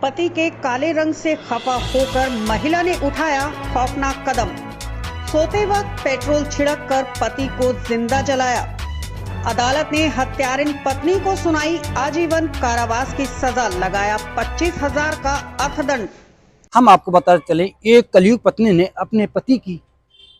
पति के काले रंग से खफा होकर महिला ने उठाया खौफनाक कदम। सोते वक्त पेट्रोल छिड़क कर पति को जिंदा जलाया। अदालत ने हत्यारिन पत्नी को सुनाई आजीवन कारावास की सजा, लगाया 25,000 का अर्थदंड। हम आपको बताते चले, एक कलयुग पत्नी ने अपने पति की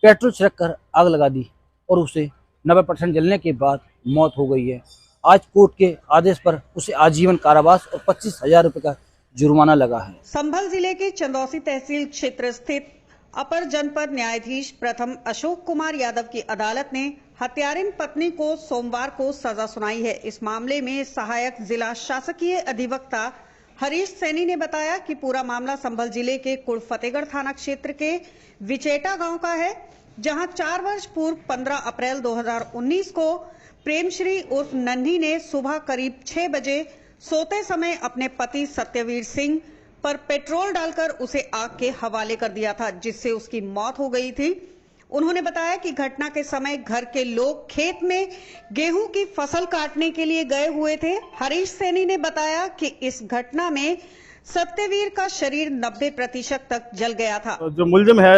पेट्रोल छिड़क कर आग लगा दी और उसे 90% जलने के बाद मौत हो गई है। आज कोर्ट के आदेश पर उसे आजीवन कारावास और 25,000 रुपए का जुर्माना लगा है। संभल जिले के चंदौसी तहसील क्षेत्र स्थित अपर जनपद न्यायाधीश प्रथम अशोक कुमार यादव की अदालत ने हत्यारिन पत्नी को सोमवार को सजा सुनाई है। इस मामले में सहायक जिला शासकीय अधिवक्ता हरीश सैनी ने बताया कि पूरा मामला संभल जिले के कुड़ फतेहगढ़ थाना क्षेत्र के विचेटा गांव का है, जहां 4 वर्ष पूर्व 15 अप्रैल 2019 को प्रेमश्री उर्फ नन्ही ने सुबह करीब 6 बजे सोते समय अपने पति सत्यवीर सिंह पर पेट्रोल डालकर उसे आग के हवाले कर दिया था, जिससे उसकी मौत हो गई थी। उन्होंने बताया कि घटना के समय घर के लोग खेत में गेहूं की फसल काटने के लिए गए हुए थे। हरीश सैनी ने बताया कि इस घटना में सत्यवीर का शरीर 90% तक जल गया था। जो मुलजिम है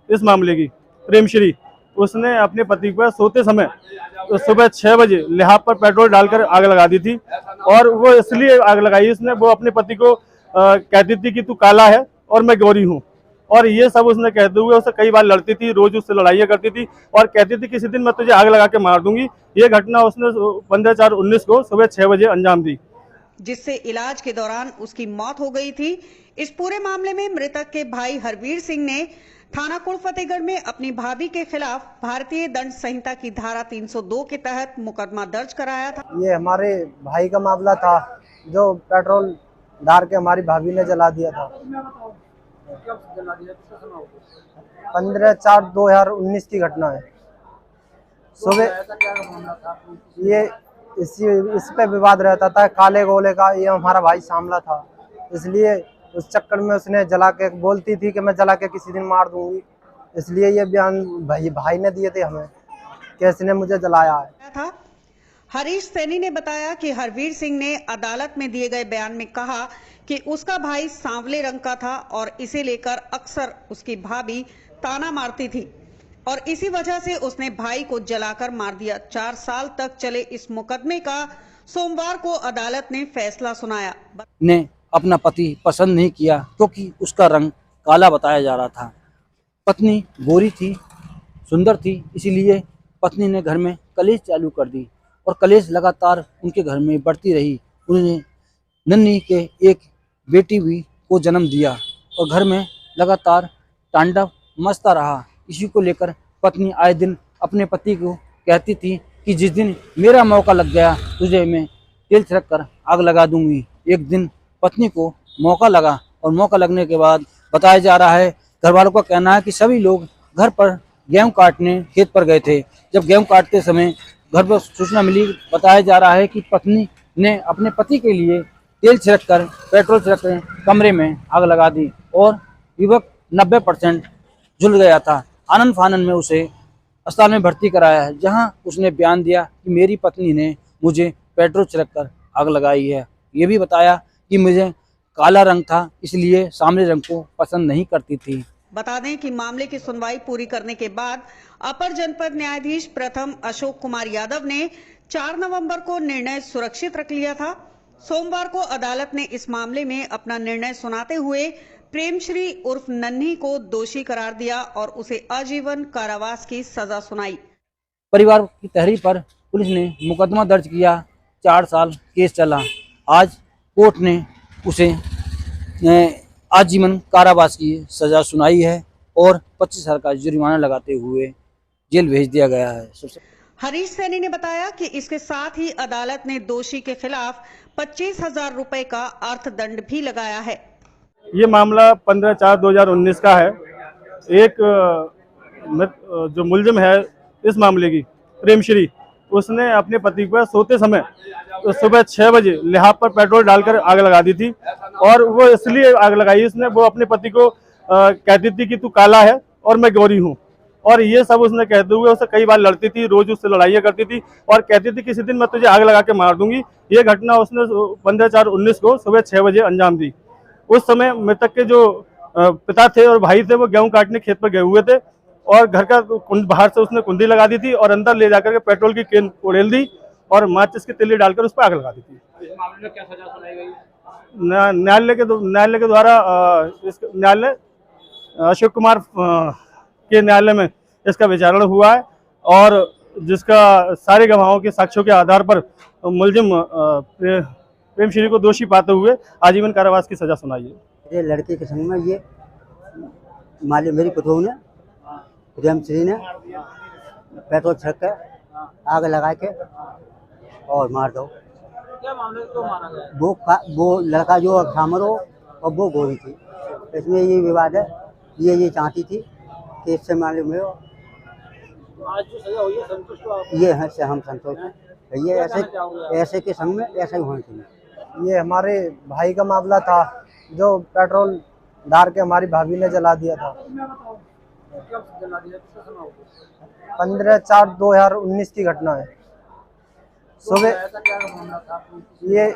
इस मामले की प्रेमश्री, उसने अपने पति पर सोते समय सुबह 6 बजे लिहाफ पर पेट्रोल डालकर आग लगा दी थी। और वो इसलिए आग लगाई, उसने वो अपने पति को कहती थी कि तू काला है और मैं गोरी हूँ, और ये सब उसने कहते हुए उससे कई बार लड़ती थी, रोज उससे लड़ाइयाँ करती थी और कहती थी किसी दिन मैं तुझे आग लगा के मार दूंगी। ये घटना उसने 15/4/19 को सुबह 6 बजे अंजाम दी, जिससे इलाज के दौरान उसकी मौत हो गई थी। इस पूरे मामले में मृतक के भाई हरवीर सिंह ने थाना कुड़ फतेहगढ़ में अपनी भाभी के खिलाफ भारतीय दंड संहिता की धारा 302 के तहत मुकदमा दर्ज कराया था। ये हमारे भाई का मामला था, जो पेट्रोल डाल के हमारी भाभी ने जला दिया था। 15/4/2019 की घटना है। सुबह ये इस पे विवाद रहता था काले गोले का, ये हमारा भाई सामला था, इसलिए उस चक्कर में उसने जला के बोलती थी कि मैं जला के किसी दिन मार दूंगी, इसलिए ये बयान भाई ने दिए थे हमें कि इसने मुझे जलाया है। हरीश सैनी ने बताया कि हरवीर सिंह ने अदालत में दिए गए बयान में कहा कि उसका भाई सांवले रंग का था और इसे लेकर अक्सर उसकी भाभी ताना मारती थी और इसी वजह से उसने भाई को जलाकर मार दिया। 4 साल तक चले इस मुकदमे का सोमवार को अदालत ने फैसला सुनाया। ने अपना पति पसंद नहीं किया क्योंकि उसका रंग काला बताया जा रहा था। पत्नी गोरी थी, सुंदर थी, इसीलिए पत्नी ने घर में कलेश चालू कर दी और कलेश लगातार उनके घर में बढ़ती रही। उन्होंने नन्ही के एक बेटी भी को जन्म दिया और घर में लगातार तांडव मचता रहा। इसी को लेकर पत्नी आए दिन अपने पति को कहती थी कि जिस दिन मेरा मौका लग गया तुझे मैं तेल छिड़क कर आग लगा दूंगी। एक दिन पत्नी को मौका लगा और मौका लगने के बाद बताया जा रहा है, घर वालों का कहना है कि सभी लोग घर पर गेहूं काटने खेत पर गए थे। जब गेहूं काटते समय घर पर सूचना मिली, बताया जा रहा है कि पत्नी ने अपने पति के लिए तेल छिड़क कर पेट्रोल छिड़क कर कमरे में आग लगा दी और युवक 90% जल गया था। आनंद फानन में उसे अस्पताल में भर्ती कराया है, जहां उसने बयान दिया कि मेरी पत्नी ने मुझे पेट्रोल छिड़क कर आग लगाई है। ये भी बताया कि मुझे काला रंग था, इसलिए सांवले रंग को पसंद नहीं करती थी। बता दें कि मामले की सुनवाई पूरी करने के बाद अपर जनपद न्यायाधीश प्रथम अशोक कुमार यादव ने 4 नवंबर को निर्णय सुरक्षित रख लिया था। सोमवार को अदालत ने इस मामले में अपना निर्णय सुनाते हुए प्रेमश्री उर्फ नन्ही को दोषी करार दिया और उसे आजीवन कारावास की सजा सुनाई। परिवार की तहरीर पर पुलिस ने मुकदमा दर्ज किया, 4 साल केस चला। आज कोर्ट ने उसे आजीवन कारावास की सजा सुनाई है और 25,000 का जुर्माना लगाते हुए जेल भेज दिया गया है। हरीश सैनी ने बताया कि इसके साथ ही अदालत ने दोषी के खिलाफ 25,000 रुपए का अर्थदंड भी लगाया है। ये मामला 15/4/2019 का है। एक जो मुलजिम है इस मामले की प्रेमश्री, उसने अपने पति पर सोते समय सुबह 6 बजे लिहाफ पर पेट्रोल डालकर आग लगा दी थी और वो इसलिए आग लगाई, उसने वो अपने पति को कहती थी कि तू काला है और मैं गोरी हूँ, और ये सब उसने कहते हुए उससे कई बार लड़ती थी, रोज उससे लड़ाइयाँ करती थी और कहती थी किसी दिन मैं तुझे आग लगा के मार दूंगी। ये घटना उसने 15/4/19 को सुबह 6 बजे अंजाम दी, उस समय मृतक के जो पिता थे और भाई थे वो गेहूं काटने खेत पर गए हुए थे और घर का बाहर से उसने कुंडी लगा दी थी और अंदर ले जाकर के पेट्रोल की केन उड़ेल दी और माचिस की तिल्ली डालकर उस पर आग लगा दी थी। इस मामले में क्या सजा सुनाई गई? न्यायालय के द्वारा न्यायालय अशोक कुमार के न्यायालय में इसका विचारण हुआ है और जिसका सारे गवाहों के साक्ष्यों के आधार पर मुलजिम प्रेमश्री को दोषी पाते हुए आजीवन कारावास की सजा सुनाई है। ये लड़के के संग में ये मेरी पुतोह ने प्रेमश्री ने पेट्रोल छिड़क के आग लगा के और मार दो। क्या मामले को मारा गया? वो लड़का जो अक्षामर हो और वो गोरी थी, इसमें ये विवाद है। ये चाहती थी कि इससे मालूम है आज जो सजा हुई है संतुष्ट हो आप? ये है से हम संतोष हैं। ये ऐसे के संग में ऐसा ही होना चाहिए। ये हमारे भाई का मामला था जो पेट्रोल डाल के हमारी भाभी ने जला दिया था। कब जला दिया? कितना समय हो गया? 15/4/2019 की घटना है। सुबह ऐसा क्या मामला था? ये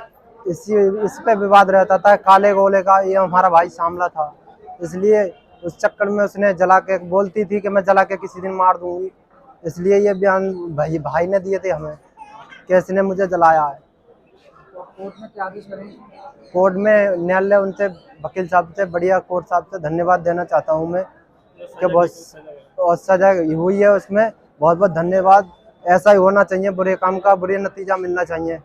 इस पे विवाद रहता था काले गोले का। ये हमारा भाई सामला था, इसलिए उस चक्कर में उसने जला के बोलती थी कि मैं जला के किसी दिन मार दूंगी, इसलिए ये बयान भाई ने दिए थे हमें कि इसने मुझे जलाया है। तो कोर्ट में क्या आदेश करेंगे? कोर्ट में न्यायालय उनसे वकील साहब से बढ़िया कोर्ट साहब से धन्यवाद देना चाहता हूँ मैं कि बहुत सजा हुई है उसमें। बहुत बहुत धन्यवाद। ऐसा ही होना चाहिए, बुरे काम का बुरे नतीजा मिलना चाहिए।